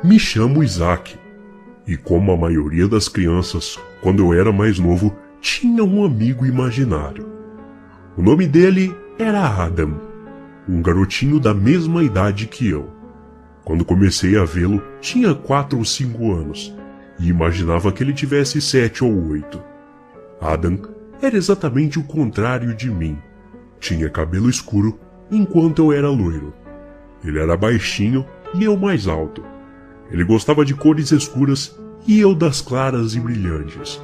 Me chamo Isaac, e como a maioria das crianças, quando eu era mais novo, tinha um amigo imaginário. O nome dele era Adam, um garotinho da mesma idade que eu. Quando comecei a vê-lo, tinha 4 ou 5 anos, e imaginava que ele tivesse 7 ou 8. Adam era exatamente o contrário de mim. Tinha cabelo escuro, enquanto eu era loiro. Ele era baixinho e eu mais alto. Ele gostava de cores escuras e eu das claras e brilhantes.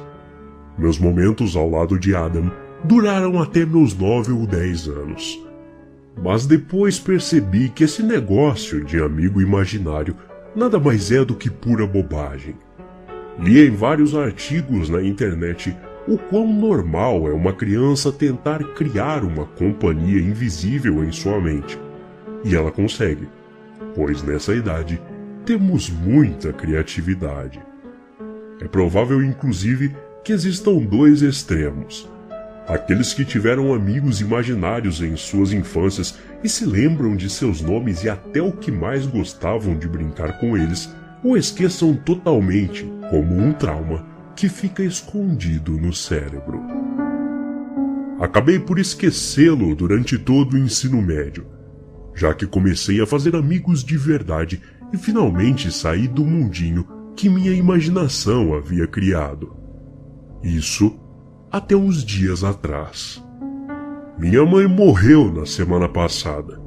Meus momentos ao lado de Adam duraram até meus 9 ou 10 anos. Mas depois percebi que esse negócio de amigo imaginário nada mais é do que pura bobagem. Li em vários artigos na internet o quão normal é uma criança tentar criar uma companhia invisível em sua mente. E ela consegue, pois nessa idade temos muita criatividade. É provável, inclusive, que existam 2 extremos. Aqueles que tiveram amigos imaginários em suas infâncias e se lembram de seus nomes e até o que mais gostavam de brincar com eles, ou esqueçam totalmente, como um trauma que fica escondido no cérebro. Acabei por esquecê-lo durante todo o ensino médio, já que comecei a fazer amigos de verdade e finalmente saí do mundinho que minha imaginação havia criado. Isso até uns dias atrás. Minha mãe morreu na semana passada,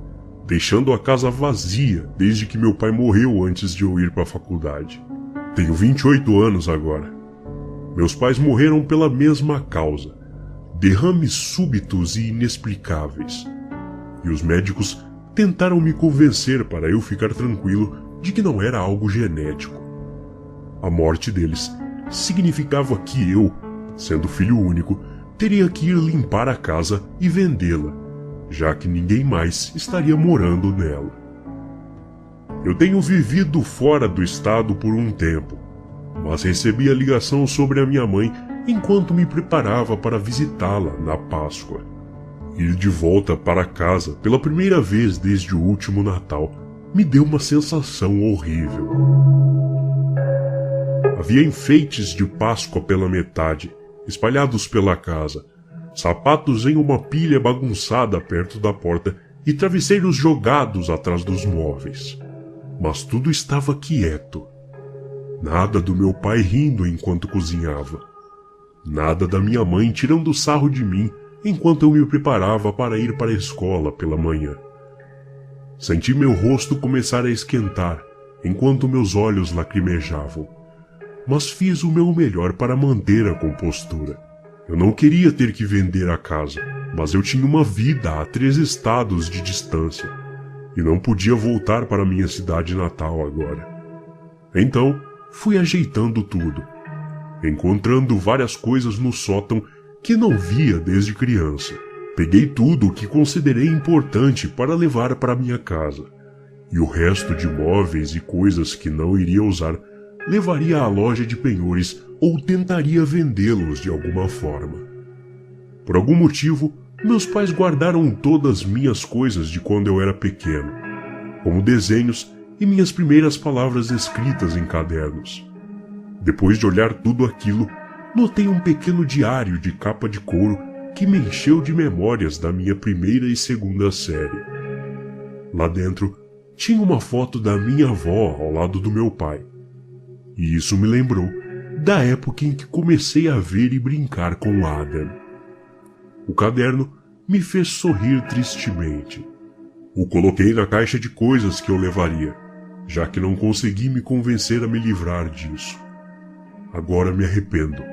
deixando a casa vazia desde que meu pai morreu antes de eu ir para a faculdade. Tenho 28 anos agora. Meus pais morreram pela mesma causa, derrames súbitos e inexplicáveis. E os médicos tentaram me convencer para eu ficar tranquilo de que não era algo genético. A morte deles significava que eu, sendo filho único, teria que ir limpar a casa e vendê-la, já que ninguém mais estaria morando nela. Eu tenho vivido fora do estado por um tempo, mas recebi a ligação sobre a minha mãe enquanto me preparava para visitá-la na Páscoa. Ir de volta para casa pela primeira vez desde o último Natal me deu uma sensação horrível. Havia enfeites de Páscoa pela metade, espalhados pela casa, sapatos em uma pilha bagunçada perto da porta e travesseiros jogados atrás dos móveis. Mas tudo estava quieto. Nada do meu pai rindo enquanto cozinhava. Nada da minha mãe tirando sarro de mim enquanto eu me preparava para ir para a escola pela manhã. Senti meu rosto começar a esquentar enquanto meus olhos lacrimejavam. Mas fiz o meu melhor para manter a compostura. Eu não queria ter que vender a casa, mas eu tinha uma vida a 3 estados de distância e não podia voltar para minha cidade natal agora. Então, fui ajeitando tudo, encontrando várias coisas no sótão que não via desde criança. Peguei tudo o que considerei importante para levar para minha casa, e o resto de móveis e coisas que não iria usar levaria à loja de penhores ou tentaria vendê-los de alguma forma. Por algum motivo, meus pais guardaram todas minhas coisas de quando eu era pequeno, como desenhos e minhas primeiras palavras escritas em cadernos. Depois de olhar tudo aquilo, notei um pequeno diário de capa de couro que me encheu de memórias da minha primeira e segunda série. Lá dentro, tinha uma foto da minha avó ao lado do meu pai. E isso me lembrou da época em que comecei a ver e brincar com Adam. O caderno me fez sorrir tristemente. O coloquei na caixa de coisas que eu levaria, já que não consegui me convencer a me livrar disso. Agora me arrependo.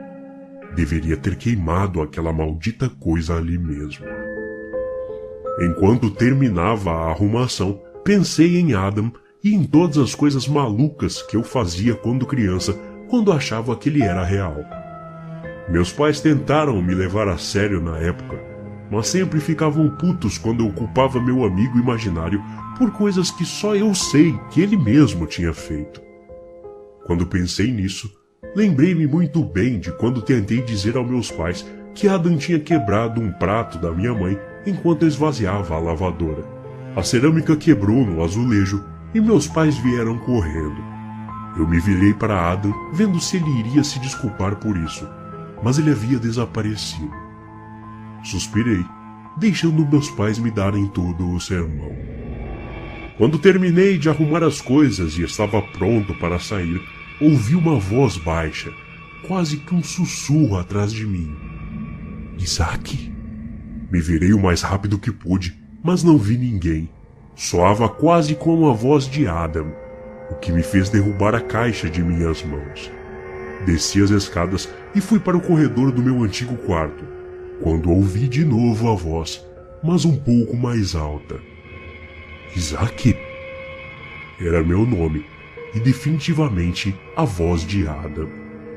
Deveria ter queimado aquela maldita coisa ali mesmo. Enquanto terminava a arrumação, pensei em Adam e em todas as coisas malucas que eu fazia quando criança, quando achava que ele era real. Meus pais tentaram me levar a sério na época, mas sempre ficavam putos quando eu culpava meu amigo imaginário por coisas que só eu sei que ele mesmo tinha feito. Quando pensei nisso, lembrei-me muito bem de quando tentei dizer aos meus pais que Adam tinha quebrado um prato da minha mãe enquanto esvaziava a lavadora. A cerâmica quebrou no azulejo e meus pais vieram correndo. Eu me virei para Adam, vendo se ele iria se desculpar por isso, mas ele havia desaparecido. Suspirei, deixando meus pais me darem todo o sermão. Quando terminei de arrumar as coisas e estava pronto para sair, ouvi uma voz baixa, quase que um sussurro atrás de mim. Isaac? Me virei o mais rápido que pude, mas não vi ninguém. Soava quase como a voz de Adam, o que me fez derrubar a caixa de minhas mãos. Desci as escadas e fui para o corredor do meu antigo quarto, quando ouvi de novo a voz, mas um pouco mais alta. Isaac? Era meu nome, e definitivamente a voz de Adam.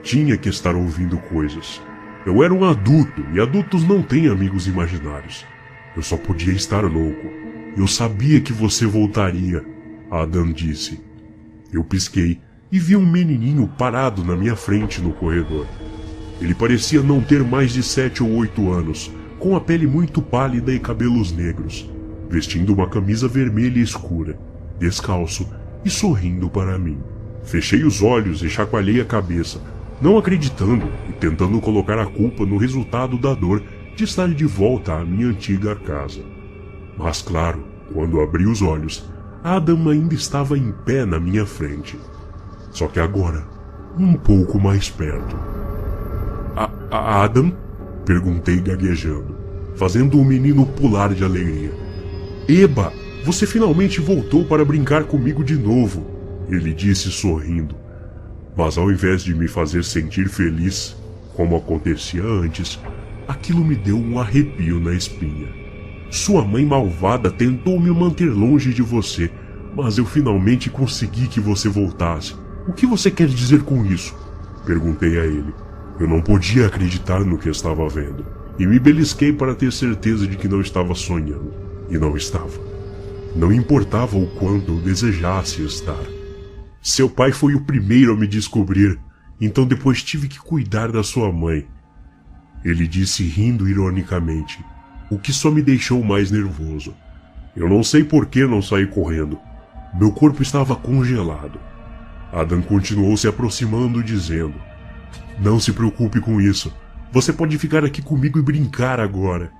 Tinha que estar ouvindo coisas. Eu era um adulto, e adultos não têm amigos imaginários. Eu só podia estar louco. Eu sabia que você voltaria, Adam disse. Eu pisquei e vi um menininho parado na minha frente no corredor. Ele parecia não ter mais de 7 ou 8 anos, com a pele muito pálida e cabelos negros, vestindo uma camisa vermelha escura, descalço e sorrindo para mim. Fechei os olhos e chacoalhei a cabeça, não acreditando e tentando colocar a culpa no resultado da dor de estar de volta à minha antiga casa. Mas claro, quando abri os olhos, Adam ainda estava em pé na minha frente. Só que agora, um pouco mais perto. Adam? Perguntei gaguejando, fazendo o menino pular de alegria. Eba, você finalmente voltou para brincar comigo de novo, ele disse sorrindo. Mas ao invés de me fazer sentir feliz, como acontecia antes, aquilo me deu um arrepio na espinha. Sua mãe malvada tentou me manter longe de você, mas eu finalmente consegui que você voltasse. O que você quer dizer com isso? Perguntei a ele. Eu não podia acreditar no que estava vendo, e me belisquei para ter certeza de que não estava sonhando. E não estava. Não importava o quanto eu desejasse estar. Seu pai foi o primeiro a me descobrir, então depois tive que cuidar da sua mãe. Ele disse rindo ironicamente, o que só me deixou mais nervoso. Eu não sei por que não saí correndo. Meu corpo estava congelado. Adam continuou se aproximando, dizendo: Não se preocupe com isso. Você pode ficar aqui comigo e brincar agora.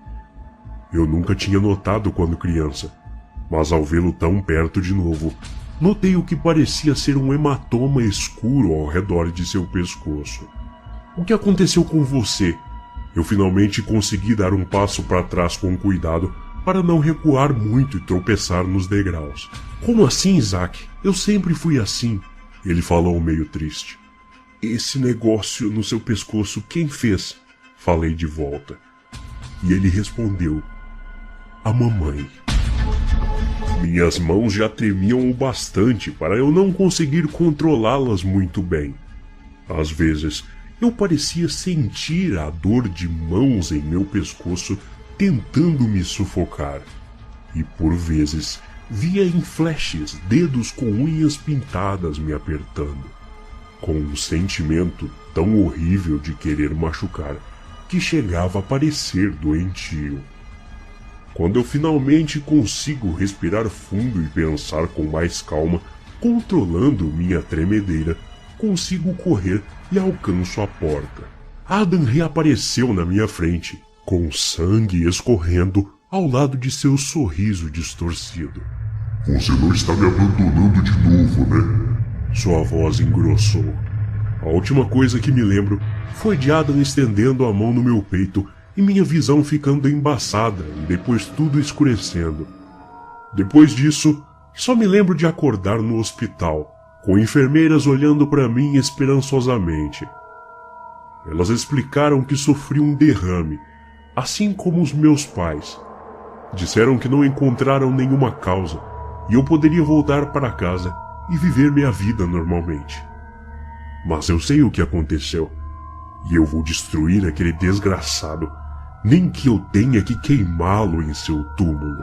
Eu nunca tinha notado quando criança, mas ao vê-lo tão perto de novo, notei o que parecia ser um hematoma escuro ao redor de seu pescoço. O que aconteceu com você? Eu finalmente consegui dar um passo para trás com cuidado para não recuar muito e tropeçar nos degraus. Como assim, Isaac? Eu sempre fui assim, ele falou meio triste. Esse negócio no seu pescoço, quem fez? Falei de volta. E ele respondeu: a mamãe. Minhas mãos já tremiam o bastante para eu não conseguir controlá-las muito bem. Às vezes, eu parecia sentir a dor de mãos em meu pescoço tentando me sufocar. E por vezes, via em flashes dedos com unhas pintadas me apertando, com um sentimento tão horrível de querer machucar que chegava a parecer doentio. Quando eu finalmente consigo respirar fundo e pensar com mais calma, controlando minha tremedeira, consigo correr e alcanço a porta. Adam reapareceu na minha frente, com sangue escorrendo ao lado de seu sorriso distorcido. Você não está me abandonando de novo, né? Sua voz engrossou. A última coisa que me lembro foi de Adam estendendo a mão no meu peito e minha visão ficando embaçada e depois tudo escurecendo. Depois disso, só me lembro de acordar no hospital, com enfermeiras olhando para mim esperançosamente. Elas explicaram que sofri um derrame, assim como os meus pais. Disseram que não encontraram nenhuma causa e eu poderia voltar para casa e viver minha vida normalmente. Mas eu sei o que aconteceu, e eu vou destruir aquele desgraçado, nem que eu tenha que queimá-lo em seu túmulo.